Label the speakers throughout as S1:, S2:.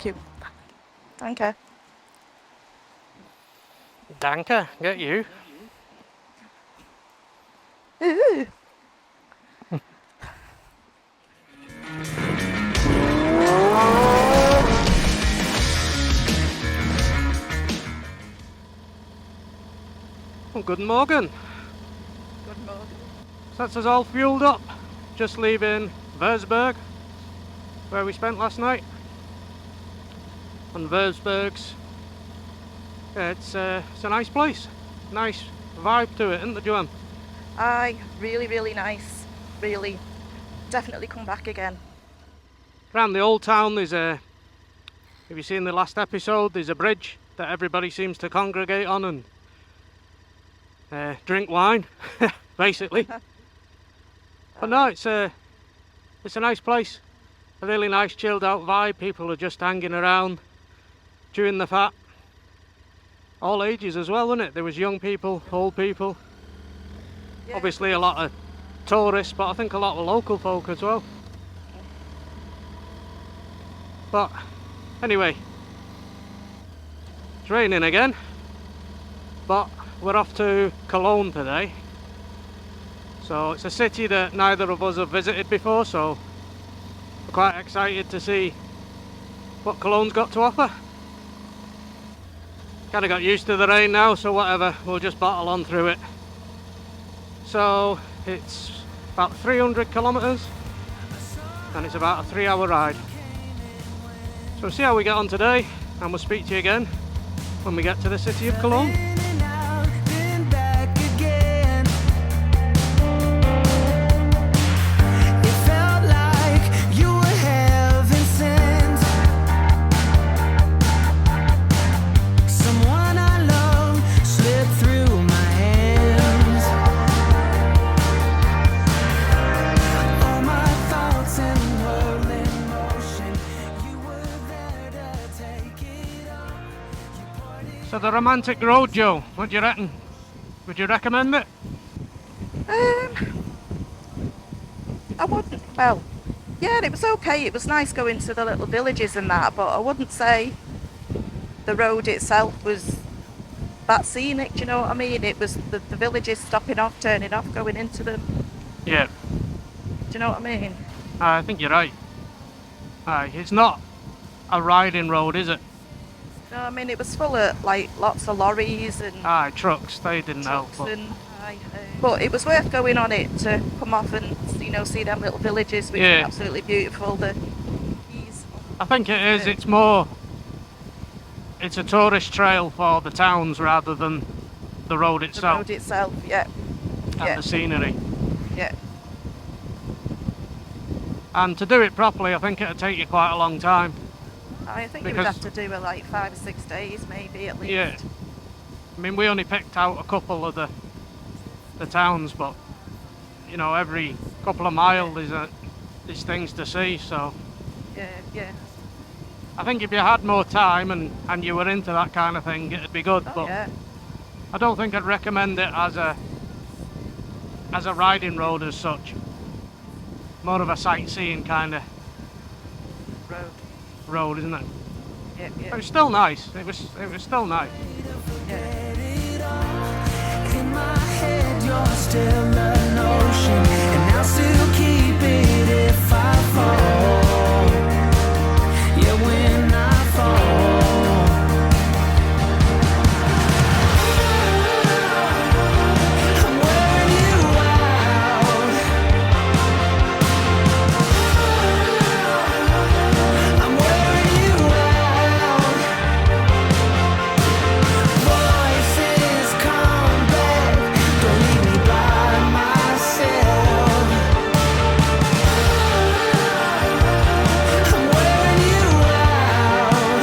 S1: Thank you. Danke.
S2: Danke, get you.
S1: Ooh.
S2: Well, good morning.
S1: Good morning.
S2: That's us all fueled up. Just leaving Wurzburg, where we spent last night. And Wurzburg's, it's a nice place. Nice vibe to it, isn't there, Joanne?
S1: Aye, really, really nice. Really, definitely come back again.
S2: Around the old town there's a, have you seen the last episode, there's a bridge that everybody seems to congregate on and drink wine, basically. But no, it's a nice place. A really nice chilled out vibe. People are just hanging around, chewing the fat. All ages as well, wasn't it? There was young people, old people.
S1: Yeah.
S2: Obviously a lot of tourists, but I think a lot of local folk as well. But anyway, it's raining again, but we're off to Cologne today. So it's a city that neither of us have visited before, so we're quite excited to see what Cologne's got to offer. Kind of got used to the rain now, so whatever, we'll just battle on through it. So it's about 300 kilometres and it's about a 3-hour ride. So we'll see how we get on today, and we'll speak to you again when we get to the city of Cologne. So the romantic road, Joe, what do you reckon? Would you recommend it?
S1: I wouldn't. Well, yeah, it was okay. It was nice going to the little villages and that, but I wouldn't say the road itself was that scenic. Do you know what I mean? It was the villages stopping off, turning off, going into them.
S2: Yeah.
S1: Do you know what I mean?
S2: I think you're right. It's not a riding road, is it?
S1: No, I mean it was full of like lots of lorries and
S2: Trucks, they didn't help.
S1: trucks but it was worth going on it to come off and see them little villages, which
S2: Yeah.
S1: are absolutely beautiful. The keys.
S2: I think it is, it's a tourist trail for the towns rather than the road
S1: The
S2: itself
S1: road itself, yeah,
S2: and
S1: yeah.
S2: the scenery.
S1: yeah.
S2: And to do it properly, I think it'd take you quite a long time.
S1: I think you would
S2: Because-
S1: have to do it like 5 or 6 days, maybe at least.
S2: Yeah. I mean, we only picked out a couple of the towns, but every couple of miles there's things to see. So
S1: Yeah.
S2: I think if you had more time and you were into that kind of thing, it'd be good.
S1: Oh,
S2: but
S1: yeah.
S2: I don't think I'd recommend it as a riding road as such. More of a sightseeing kind of road, isn't it?
S1: Yeah.
S2: It was still nice. It was still nice.
S1: Yeah.
S3: In my head, you're still an ocean, and I'll still keep it if I fall. Yeah, when I fall. I'm wearing you out. I'm wearing you out. Voices come back, don't leave me by myself. I'm wearing you out.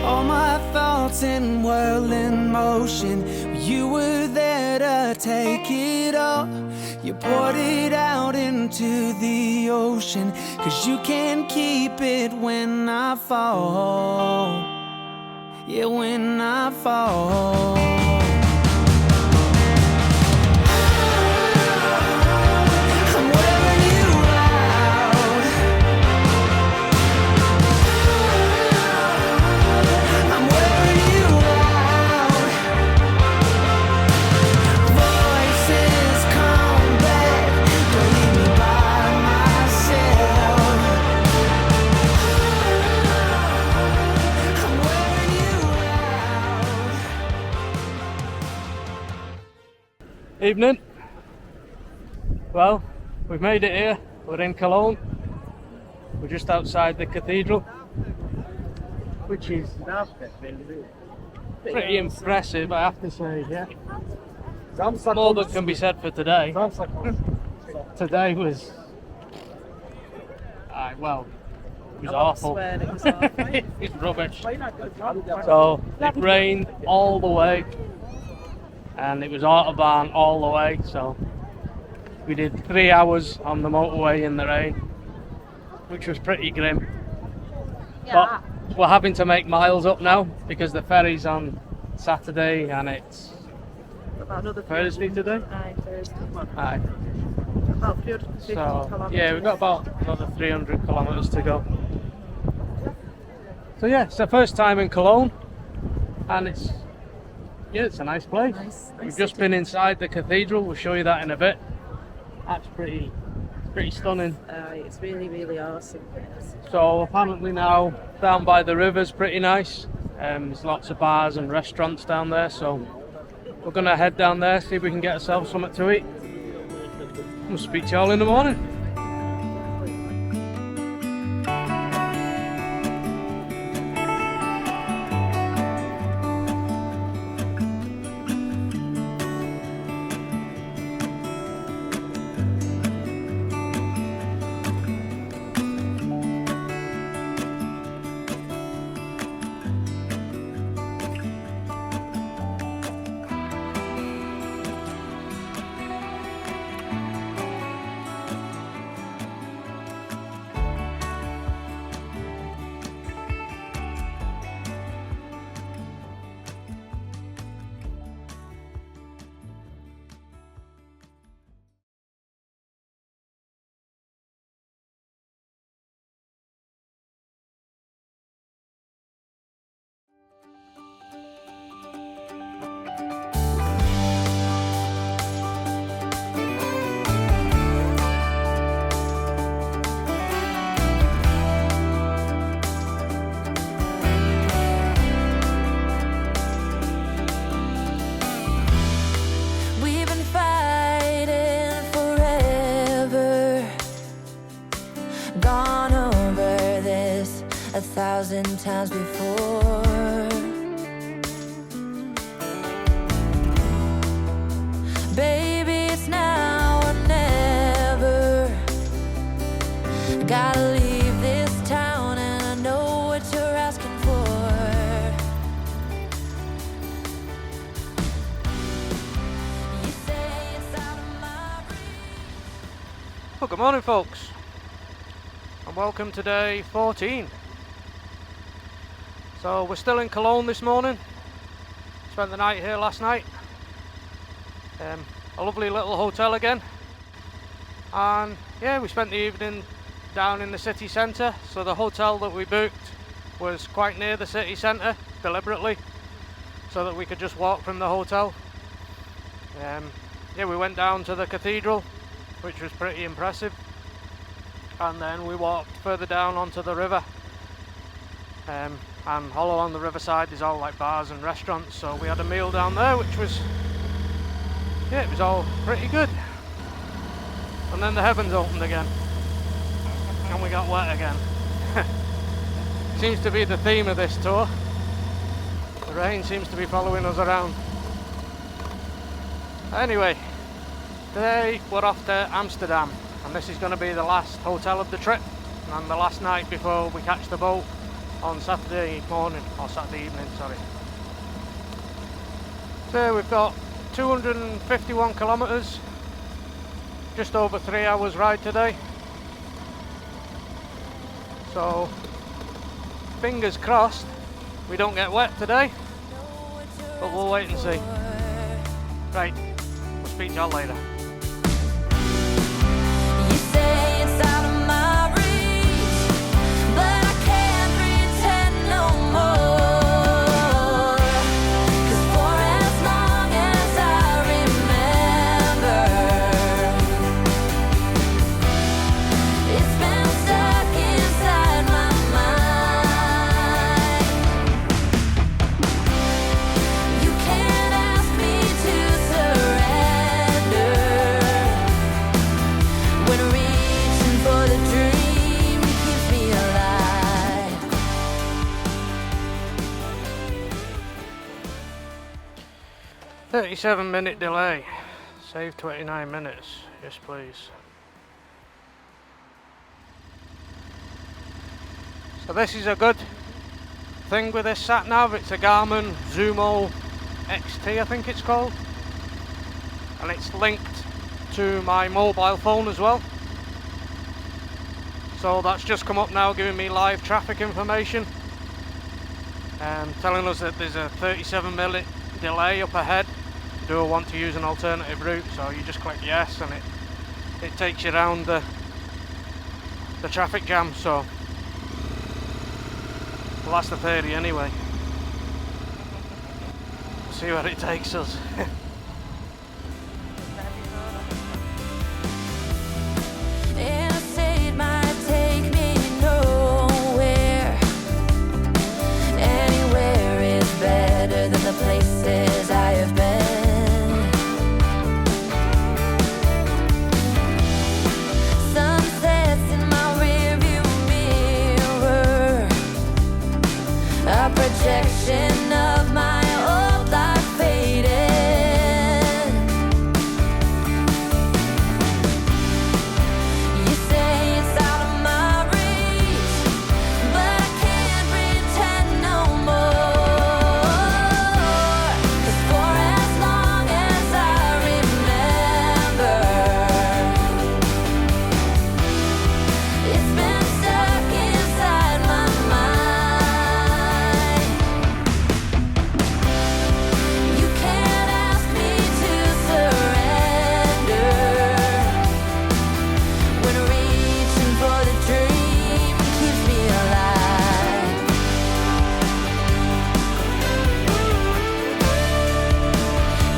S3: All my thoughts and world in motion. You were there to take it all. You poured it out into the ocean. 'Cause you can't keep it when I fall. Yeah, when I fall. I'm wearing you out.
S2: evening. Well, we've made it here. We're in Cologne. We're just outside the cathedral, which is pretty impressive, I have to say. Yeah, more than can be said for today. Today was, well, it was awful. It was rubbish. So it rained all the way, and it was Autobahn all the way. So we did 3 hours on the motorway in the rain, which was pretty grim. But we're having to make miles up now because the ferry's on Saturday and it's Thursday today.
S1: Aye, Thursday.
S2: Aye.
S1: About 350
S2: So
S1: kilometres.
S2: yeah, we've got about another 300 kilometres to go. So yeah, it's the first time in Cologne, and it's a nice place. We've just been inside the cathedral. We'll show you that in a bit. That's pretty stunning.
S1: It's really, really awesome.
S2: So apparently now down by the river's pretty nice. There's lots of bars and restaurants down there, so we're gonna head down there, see if we can get ourselves something to eat. We'll speak to you all in the morning.
S3: We've been fighting forever, gone over this 1,000 times before. Baby, it's now or never. Gotta leave this town, and I know what you're asking for. You say it's out of my reach.
S2: Well, good morning, folks, and welcome to day 14. So we're still in Cologne this morning. Spent the night here last night. A lovely little hotel again, and yeah, we spent the evening down in the city centre. So the hotel that we booked was quite near the city centre, deliberately, so that we could just walk from the hotel. Yeah, we went down to the cathedral, which was pretty impressive, and then we walked further down onto the river, and all along the riverside there's all like bars and restaurants, so we had a meal down there, which was, yeah, it was all pretty good. And then the heavens opened again and we got wet again. Seems to be the theme of this tour. The rain seems to be following us around. Anyway, today we're off to Amsterdam, and this is going to be the last hotel of the trip and the last night before we catch the boat on Saturday morning, or Saturday evening, sorry. So we've got 251 kilometres, just over 3 hours ride today. So fingers crossed we don't get wet today, but we'll wait and see. Right, we'll speak to y'all later.
S3: You say it's out of my reach, but I can't pretend no more. 'Cause for as long as I remember, it's been stuck inside my mind. You can't ask me to surrender.
S2: 37-minute delay. Save 29 minutes. Yes, please. So this is a good thing with this sat nav. It's a Garmin Zumo XT, I think it's called, and it's linked to my mobile phone as well. So that's just come up now, giving me live traffic information, telling us that there's a 37-minute delay up ahead. Do I want to use an alternative route? So you just click yes, and it takes you around the traffic jam. So well, that's the ferry anyway. We'll see where it takes us.
S3: Interstate might take me nowhere. Anywhere is better than the places I have been. Sunsets in my rearview mirror, a projection of my old life faded. You say it's out of my reach, but I can't pretend no more. 'Cause for as long as I remember, it's been stuck inside my mind. You can't ask me to surrender when reaching for the dream keeps me alive.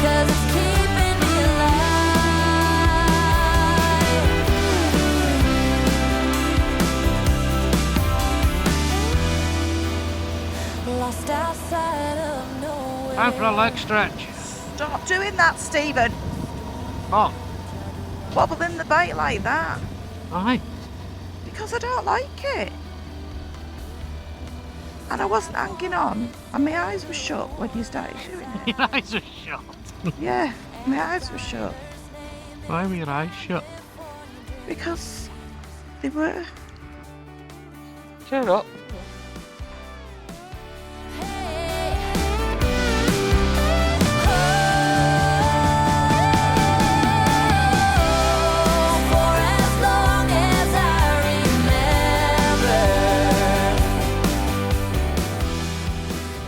S3: 'Cause it's keeping me alive. Lost outside of nowhere.
S2: Time for a leg stretch.
S1: Stop doing that, Stephen.
S2: Oh,
S1: Wobbling the bike like that.
S2: aye.
S1: Because I don't like it. And I wasn't hanging on, and my eyes were shut when you started doing it.
S2: Your eyes are shut.
S1: Yeah, my eyes were shut.
S2: Why were your eyes shut?
S1: Because they were.
S2: Cheer up.
S3: For as long as I remember,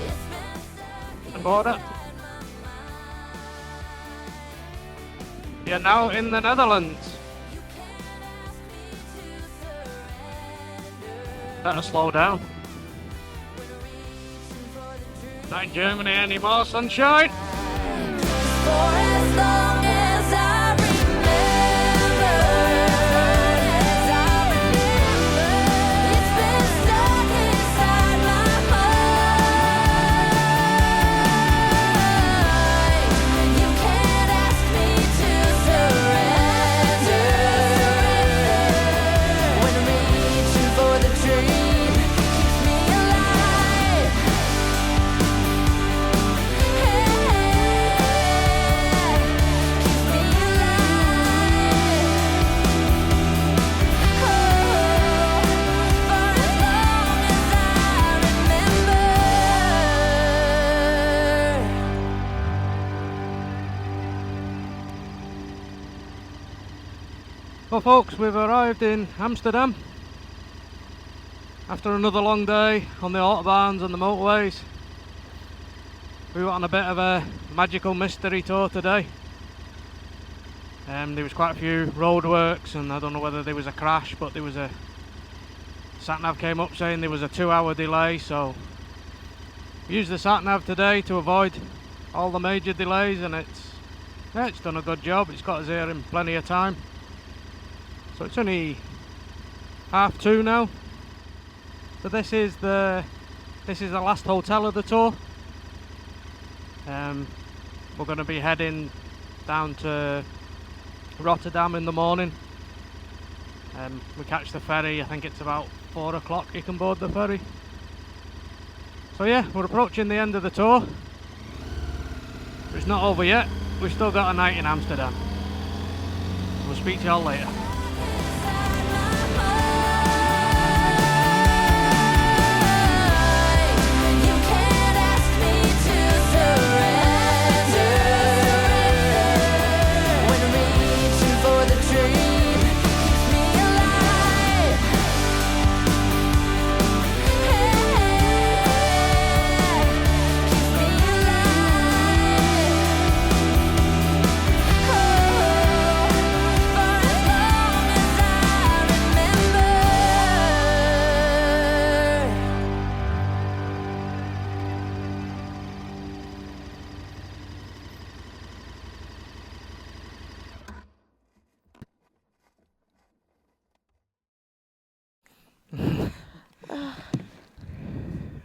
S3: it's been stuck.
S2: And border. You're now in the Netherlands. Better slow down. Not in Germany anymore, sunshine.
S3: For as long as I remember, it's been stuck inside my mind. You can't ask me to surrender when reaching for the dream keeps me alive.
S2: Well folks, we've arrived in Amsterdam after another long day on the Autobahns and the motorways. We went on a bit of a magical mystery tour today. There was quite a few roadworks, and I don't know whether there was a crash, but there was a sat-nav came up saying there was a 2-hour delay, so we used the sat-nav today to avoid all the major delays, and it's done a good job. It's got us here in plenty of time. So it's only 2:30 now. So this is the last hotel of the tour. We're going to be heading down to Rotterdam in the morning. We catch the ferry. I think it's about 4 o'clock you can board the ferry. So yeah, we're approaching the end of the tour. But it's not over yet. We've still got a night in Amsterdam. We'll speak to y'all later.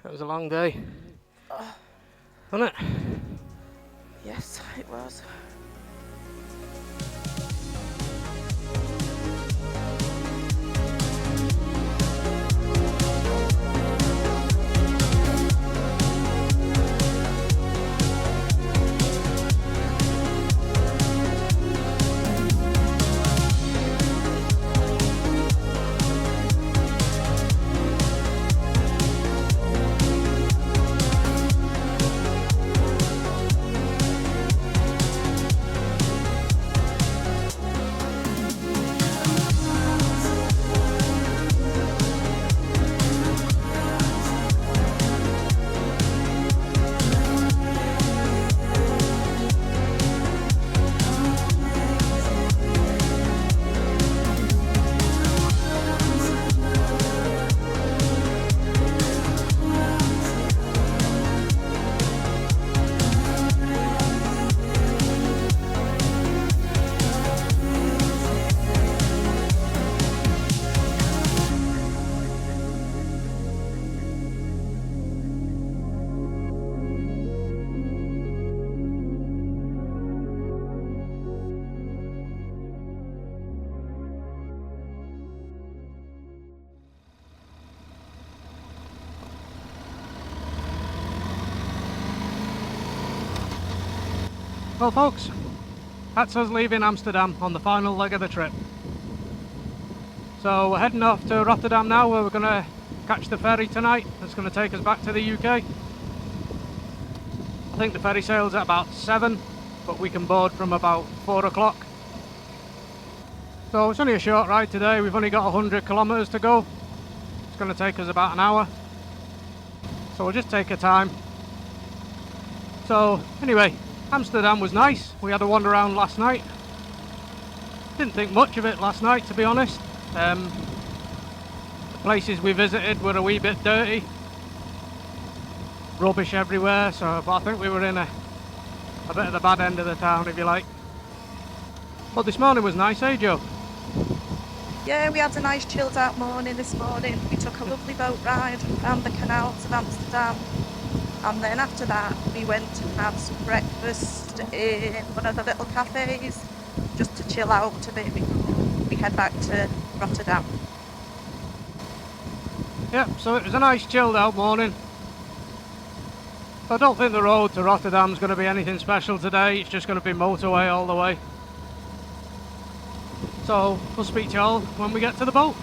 S2: It was a long day, wasn't it?
S1: Yes, it was.
S2: Well folks, that's us leaving Amsterdam on the final leg of the trip. So we're heading off to Rotterdam now, where we're going to catch the ferry tonight. That's going to take us back to the UK. I think the ferry sails at about 7, but we can board from about 4 o'clock. So it's only a short ride today. We've only got 100 kilometers to go. It's going to take us about an hour. So we'll just take our time. So anyway, Amsterdam was nice. We had a wander around last night. Didn't think much of it last night, to be honest. The places we visited were a wee bit dirty. Rubbish everywhere, so but I think we were in a bit of the bad end of the town, if you like. But this morning was nice, eh Joe?
S1: Yeah, we had a nice chilled out morning this morning. We took a lovely boat ride around the canals of Amsterdam. And then after that, we went and had some breakfast in one of the little cafes, just to chill out a bit before we head back to Rotterdam.
S2: Yep, so it was a nice chilled out morning. I don't think the road to Rotterdam is going to be anything special today. It's just going to be motorway all the way. So we'll speak to you all when we get to the boat.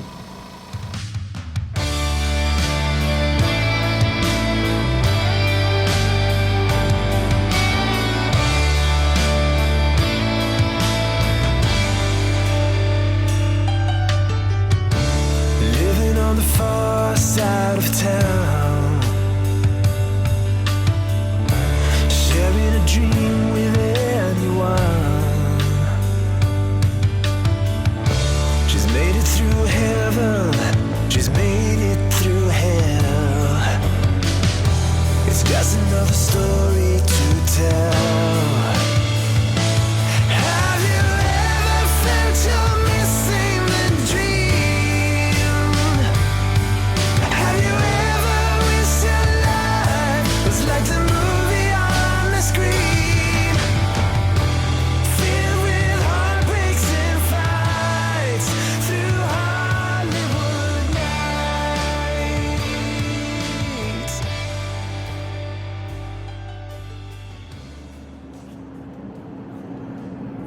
S3: On the far side of town, sharing a dream with anyone. She's made it through heaven, she's made it through hell. It's just another story to tell. Have you ever felt you're missing the dream? Have you ever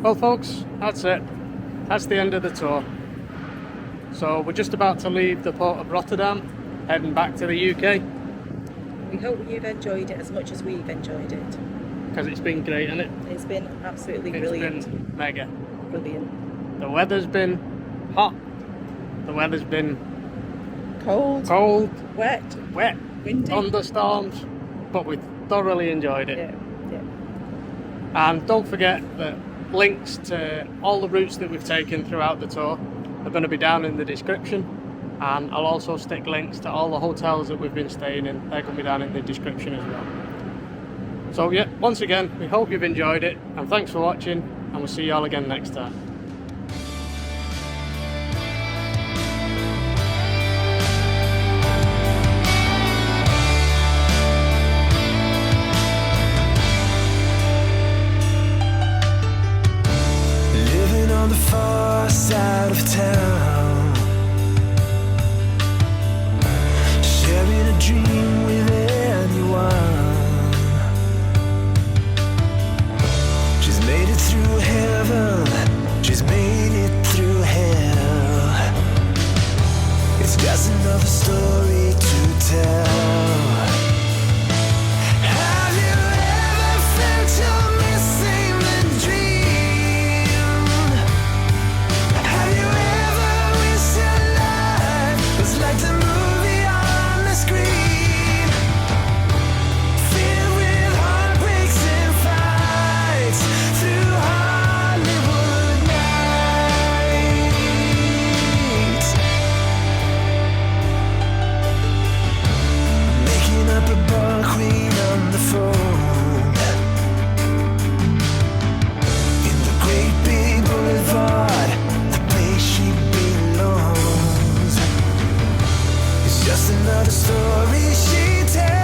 S2: Well folks, that's it. That's the end of the tour. So we're just about to leave the port of Rotterdam, heading back to the UK.
S1: We hope you've enjoyed it as much as we've enjoyed it.
S2: Because it's been great, hasn't it?
S1: It's been absolutely
S2: It's
S1: brilliant.
S2: been mega.
S1: Brilliant.
S2: The weather's been hot. The weather's been
S1: Cold, wet,
S2: wet,
S1: windy.
S2: thunderstorms, but we thoroughly enjoyed it.
S1: Yeah, yeah.
S2: And don't forget that links to all the routes that we've taken throughout the tour are going to be down in the description, and I'll also stick links to all the hotels that we've been staying in. They're going to be down in the description as well. So yeah, once again, we hope you've enjoyed it, and thanks for watching, and we'll see you all again next time.
S3: Living on the far side of town, sharing a dream with anyone. She's made it through heaven, she's made it through hell. It's just another story to tell. Have you ever felt you're missing the dream? Have you ever wished your life was like the movie on the screen? Filled with heartbreaks and fights through Hollywood nights. Making up a bar queen on the phone in the great big boulevard, the place she belongs. It's just another story she tells.